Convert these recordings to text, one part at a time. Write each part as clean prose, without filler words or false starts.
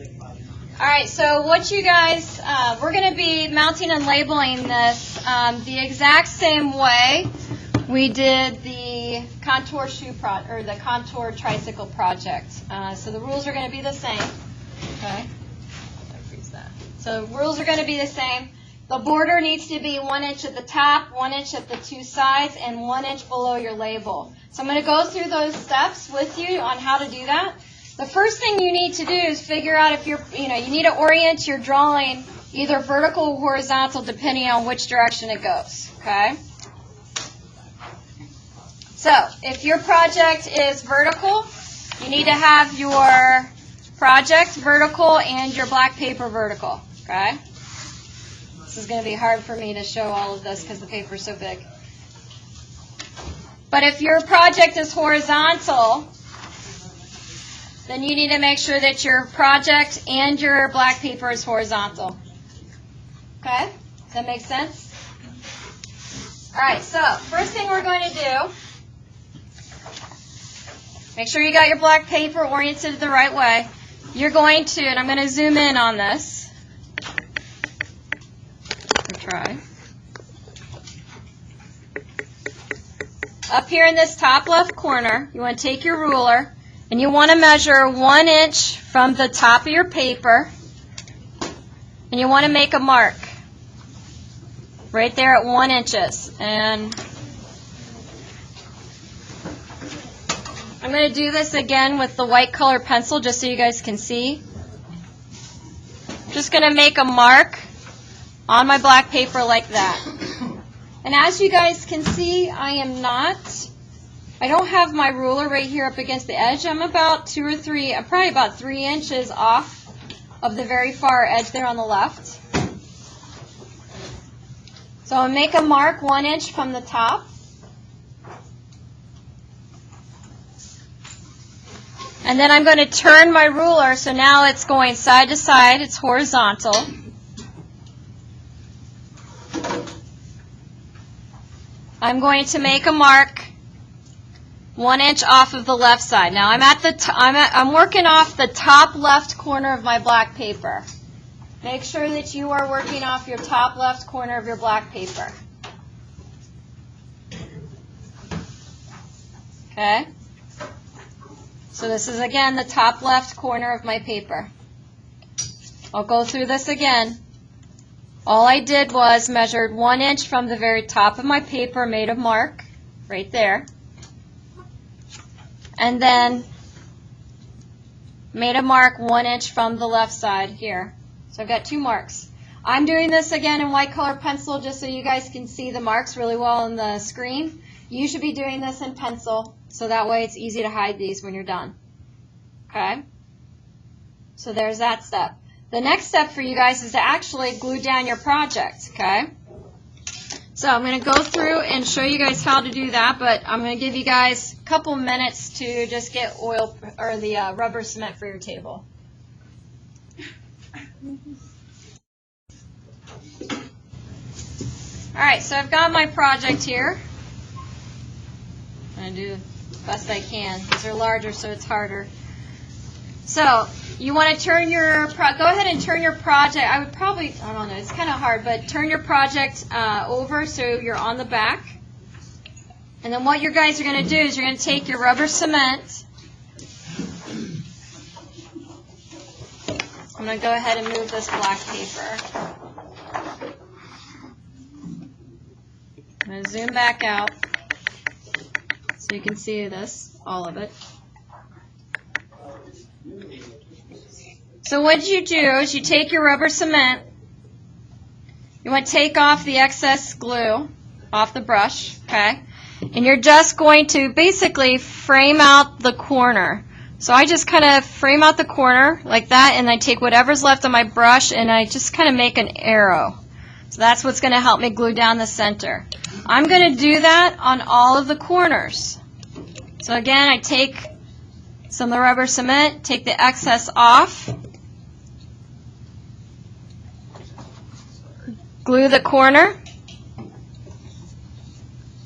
All right, so what you guys, we're going to be mounting and labeling this the exact same way we did the contour the contour tricycle project. So the rules are going to be the same. Okay. So the rules are going to be the same. The border needs to be 1 inch at the top, 1 inch at the two sides, and 1 inch below your label. So I'm going to go through those steps with you on how to do that. The first thing you need to do is figure out if you need to orient your drawing either vertical or horizontal depending on which direction it goes. Okay? So if your project is vertical, you need to have your project vertical and your black paper vertical. Okay? This is going to be hard for me to show all of this because the paper is so big. But if your project is horizontal, then you need to make sure that your project and your black paper is horizontal. Okay? Does that make sense? All right, so first thing we're going to do, make sure you got your black paper oriented the right way. You're going to, and I'm going to zoom in on this. Try. Up here in this top left corner, you want to take your ruler and you want to measure 1 inch from the top of your paper, and you want to make a mark right there at 1 inch. And I'm going to do this again with the white color pencil just so you guys can see. I'm just going to make a mark on my black paper like that. And as you guys can see, I don't have my ruler right here up against the edge. I'm about I'm probably about 3 inches off of the very far edge there on the left. So I'll make a mark 1 inch from the top. And then I'm going to turn my ruler so now it's going side to side, it's horizontal. I'm going to make a mark 1 inch off of the left side. Now I'm working off the top left corner of my black paper. Make sure that you are working off your top left corner of your black paper. Okay? So this is again the top left corner of my paper. I'll go through this again. All I did was measured 1 inch from the very top of my paper, made a mark right there, and then made a mark 1 inch from the left side here. So I've got 2 marks. I'm doing this again in white color pencil just so you guys can see the marks really well on the screen. You should be doing this in pencil so that way it's easy to hide these when you're done. Okay? So there's that step. The next step for you guys is to actually glue down your project, okay? So I'm going to go through and show you guys how to do that, but I'm going to give you guys a couple minutes to just get oil or the rubber cement for your table. All right, so I've got my project here. I'm going to do the best I can because they're larger, so it's harder. So you want to turn your, go ahead and turn your project, I don't know, it's kind of hard, but turn your project over so you're on the back. And then what you guys are going to do is you're going to take your rubber cement. I'm going to go ahead and move this black paper. I'm going to zoom back out so you can see this, all of it. So what you do is you take your rubber cement, you want to take off the excess glue off the brush, okay? And you're just going to basically frame out the corner. So I just kind of frame out the corner like that, and I take whatever's left on my brush and I just kind of make an arrow. So that's what's going to help me glue down the center. I'm going to do that on all of the corners. So again, I take some of the rubber cement, take the excess off, glue the corner,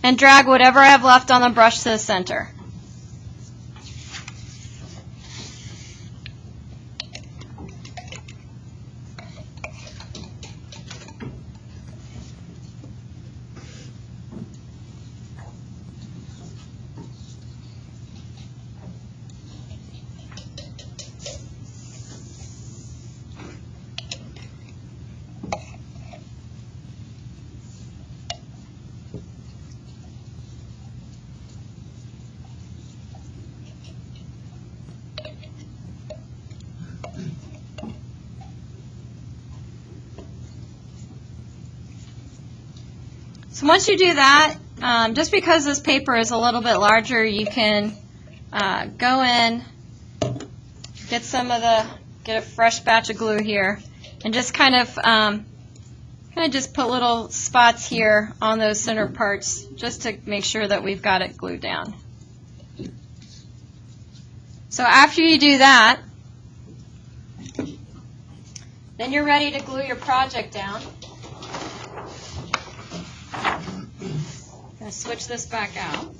and drag whatever I have left on the brush to the center. So once you do that, just because this paper is a little bit larger, you can go in, get a fresh batch of glue here, and just kind of just put little spots here on those center parts just to make sure that we've got it glued down. So after you do that, then you're ready to glue your project down. I'm going to switch this back out.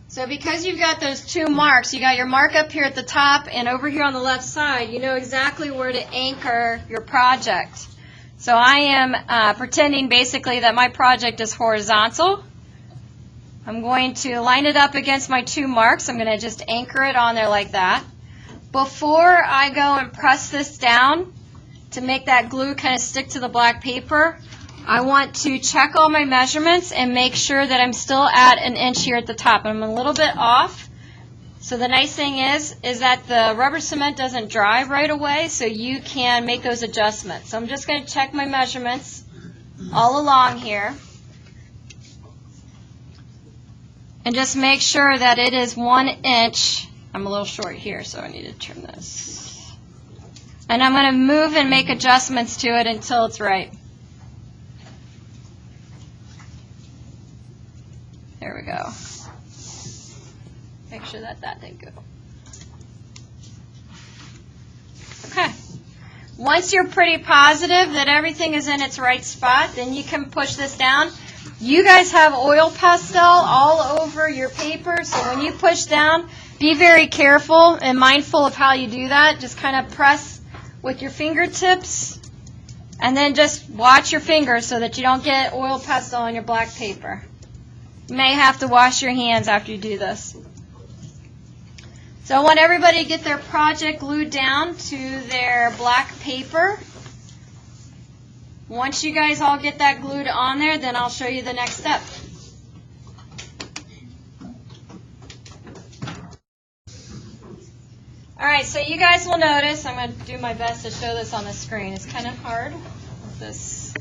So because you've got those two marks, you got your mark up here at the top and over here on the left side, you know exactly where to anchor your project. So I am pretending basically that my project is horizontal. I'm going to line it up against my two marks. I'm going to just anchor it on there like that. Before I go and press this down to make that glue kind of stick to the black paper, I want to check all my measurements and make sure that I'm still at 1 inch here at the top. I'm a little bit off. So the nice thing is that the rubber cement doesn't dry right away, so you can make those adjustments. So I'm just going to check my measurements all along here. And just make sure that it is 1 inch. I'm a little short here, so I need to turn this. And I'm going to move and make adjustments to it until it's right. There we go. Make sure that didn't go. Okay. Once you're pretty positive that everything is in its right spot, then you can push this down. You guys have oil pastel all over your paper, so when you push down, be very careful and mindful of how you do that. Just kind of press with your fingertips, and then just watch your fingers so that you don't get oil pastel on your black paper. You may have to wash your hands after you do this. So I want everybody to get their project glued down to their black paper. Once you guys all get that glued on there, then I'll show you the next step. Alright, so you guys will notice, I'm going to do my best to show this on the screen. It's kind of hard with this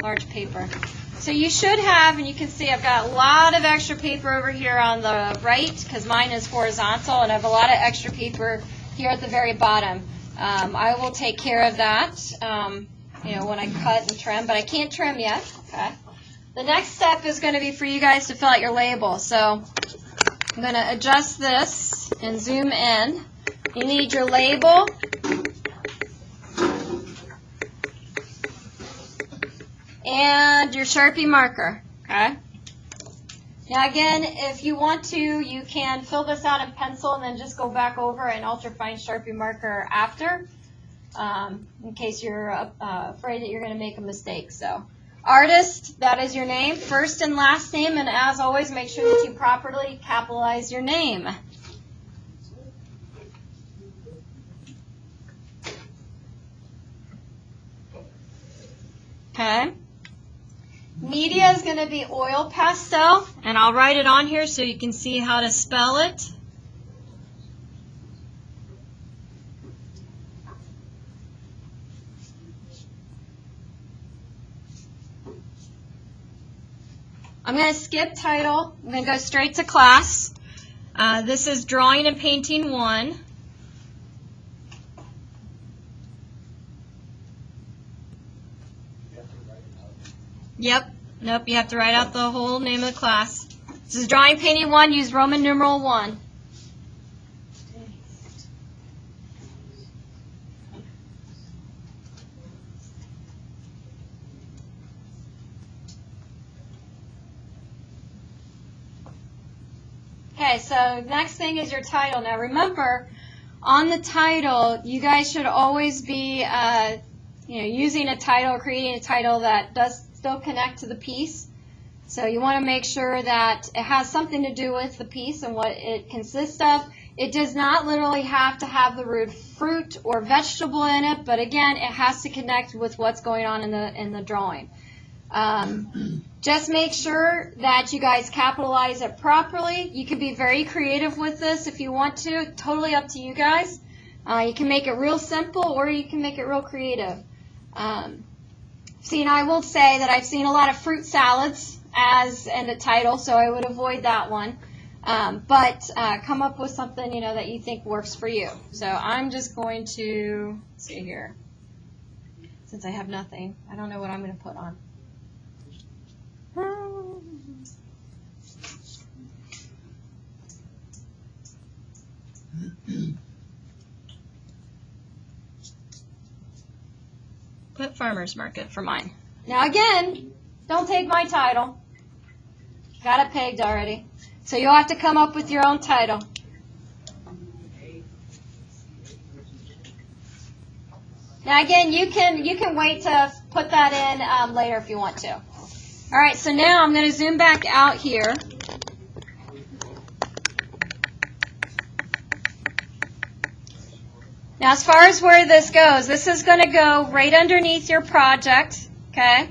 large paper. So you should have, and you can see I've got a lot of extra paper over here on the right because mine is horizontal, and I have a lot of extra paper here at the very bottom. I will take care of that when I cut and trim, but I can't trim yet. Okay. The next step is going to be for you guys to fill out your label. So I'm going to adjust this and zoom in. You need your label. And your Sharpie marker, okay? Now again, if you want to, you can fill this out in pencil and then just go back over an ultrafine Sharpie marker after, in case you're afraid that you're going to make a mistake. So, artist, that is your name, first and last name, and as always, make sure that you properly capitalize your name. Okay. Media is going to be oil pastel, and I'll write it on here so you can see how to spell it. I'm going to skip title. I'm going to go straight to class. This is Drawing and Painting 1. Yep. Nope, you have to write out the whole name of the class. This is Drawing Painting 1, use Roman numeral 1. Okay, so next thing is your title. Now remember, on the title, you guys should always be using a title, creating a title that does still connect to the piece. So you want to make sure that it has something to do with the piece and what it consists of. It does not literally have to have the word fruit or vegetable in it, but again, it has to connect with what's going on in the drawing. Just make sure that you guys capitalize it properly. You can be very creative with this if you want to. Totally up to you guys. You can make it real simple or you can make it real creative. See, now I will say that I've seen a lot of fruit salads as in the title, so I would avoid that one. But come up with something, that you think works for you. So I'm just going to, let's see here. Since I have nothing, I don't know what I'm going to put on. Put farmer's market for mine. Now again, don't take my title. Got it pegged already. So you'll have to come up with your own title. Now again, you can wait to put that in later if you want to. All right, so now I'm going to zoom back out here. Now as far as where this goes, this is going to go right underneath your project, okay?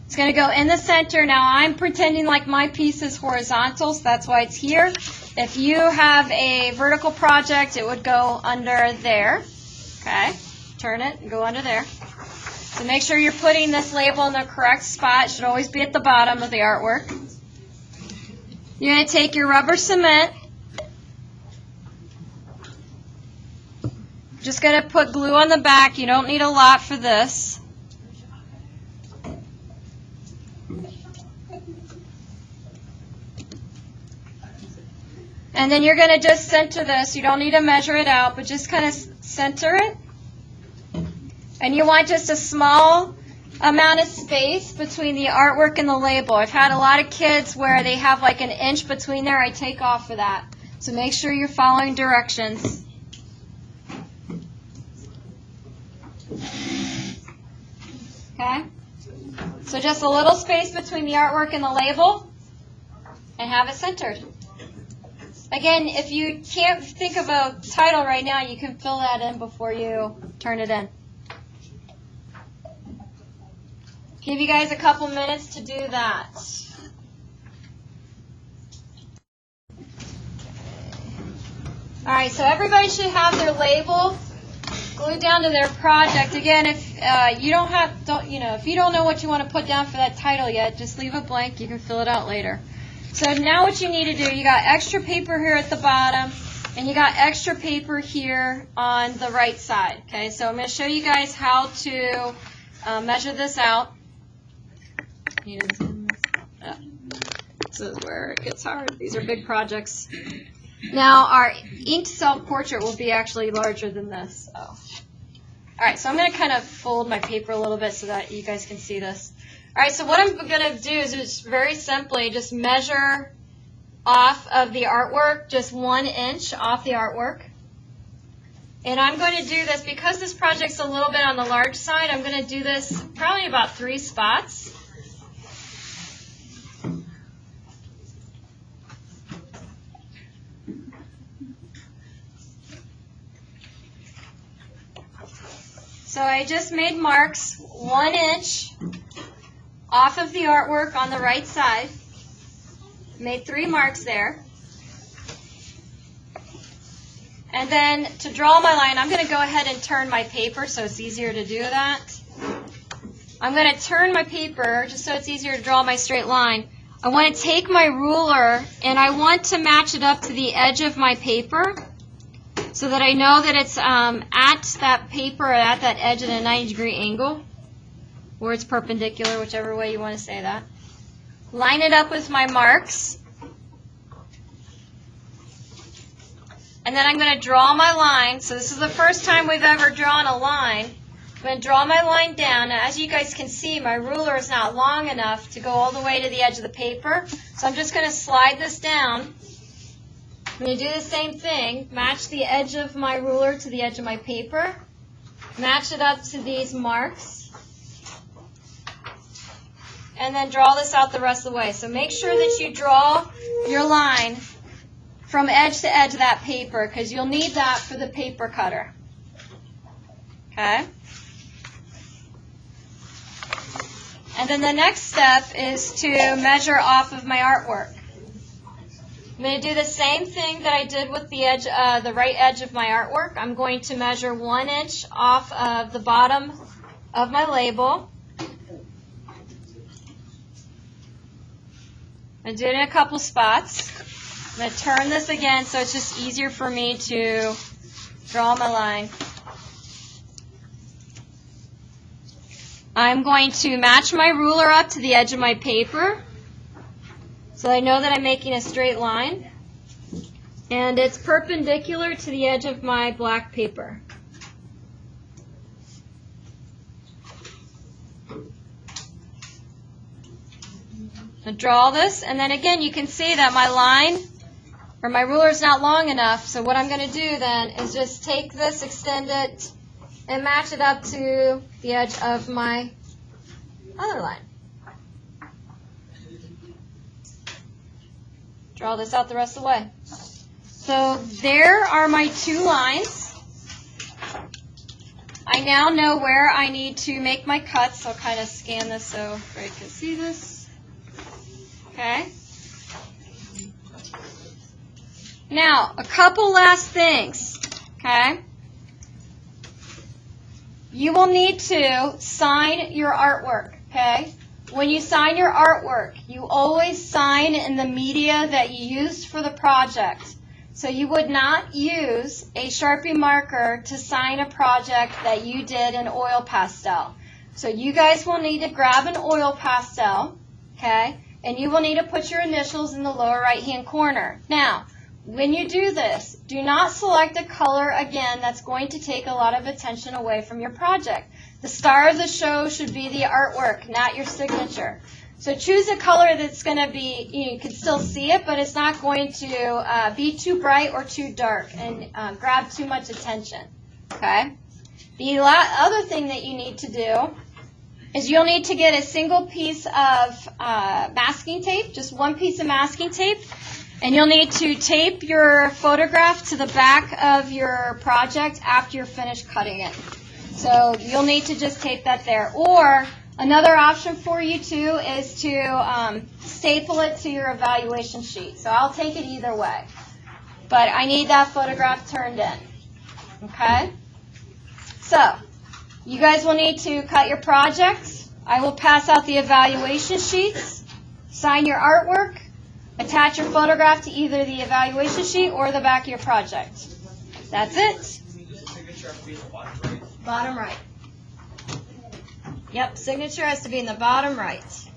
It's going to go in the center. Now I'm pretending like my piece is horizontal, so that's why it's here. If you have a vertical project, it would go under there, okay? Turn it and go under there. So make sure you're putting this label in the correct spot. It should always be at the bottom of the artwork. You're going to take your rubber cement. Just going to put glue on the back. You don't need a lot for this. And then you're going to just center this. You don't need to measure it out, but just kind of center it. And you want just a small amount of space between the artwork and the label. I've had a lot of kids where they have like an inch between there. I take off for that. So make sure you're following directions. Okay? So just a little space between the artwork and the label, and have it centered. Again, if you can't think of a title right now, you can fill that in before you turn it in. Give you guys a couple minutes to do that. All right, so everybody should have their label glued down to their project. Again, if if you don't know what you want to put down for that title yet, just leave it blank. You can fill it out later. So now what you need to do, you got extra paper here at the bottom, and you got extra paper here on the right side. Okay, so I'm going to show you guys how to measure this out. This is where it gets hard. These are big projects. Now our inked self-portrait will be actually larger than this. So. All right, so I'm going to kind of fold my paper a little bit so that you guys can see this. All right, so what I'm going to do is just very simply just measure off of the artwork, just 1 inch off the artwork. And I'm going to do this, because this project's a little bit on the large side, I'm going to do this probably about 3 spots. So I just made marks 1 inch off of the artwork on the right side. Made 3 marks there. And then to draw my line, I'm going to go ahead and turn my paper so it's easier to do that. I'm going to turn my paper just so it's easier to draw my straight line. I want to take my ruler and I want to match it up to the edge of my paper, so that I know that it's at that paper, or at that edge at a 90-degree angle, or it's perpendicular, whichever way you want to say that. Line it up with my marks. And then I'm going to draw my line. So this is the first time we've ever drawn a line. I'm going to draw my line down. Now, as you guys can see, my ruler is not long enough to go all the way to the edge of the paper. So I'm just going to slide this down. I'm going to do the same thing, match the edge of my ruler to the edge of my paper, match it up to these marks, and then draw this out the rest of the way. So make sure that you draw your line from edge to edge of that paper, because you'll need that for the paper cutter. Okay? And then the next step is to measure off of my artwork. I'm going to do the same thing that I did with the edge, the right edge of my artwork. I'm going to measure 1 inch off of the bottom of my label. I'm doing it in a couple spots. I'm going to turn this again so it's just easier for me to draw my line. I'm going to match my ruler up to the edge of my paper so I know that I'm making a straight line. And it's perpendicular to the edge of my black paper. I draw this, and then again you can see that my line or my ruler is not long enough, so what I'm going to do then is just take this, extend it, and match it up to the edge of my other line. Draw this out the rest of the way. So there are my two lines. I now know where I need to make my cuts. I'll kind of scan this so everybody can see this. Okay. Now, a couple last things. Okay. You will need to sign your artwork. Okay. When you sign your artwork, you always sign in the media that you used for the project. So you would not use a Sharpie marker to sign a project that you did in oil pastel. So you guys will need to grab an oil pastel, okay, and you will need to put your initials in the lower right-hand corner. Now, when you do this, do not select a color again that's going to take a lot of attention away from your project. The star of the show should be the artwork, not your signature. So choose a color that's going to be, you can still see it, but it's not going to be too bright or too dark and grab too much attention. Okay? The other thing that you need to do is you'll need to get a single piece of masking tape, just one piece of masking tape, and you'll need to tape your photograph to the back of your project after you're finished cutting it. So you'll need to just tape that there. Or another option for you too is to staple it to your evaluation sheet. So I'll take it either way. But I need that photograph turned in. Okay? So you guys will need to cut your projects. I will pass out the evaluation sheets, sign your artwork, attach your photograph to either the evaluation sheet or the back of your project. That's it. Bottom right. Yep, signature has to be in the bottom right.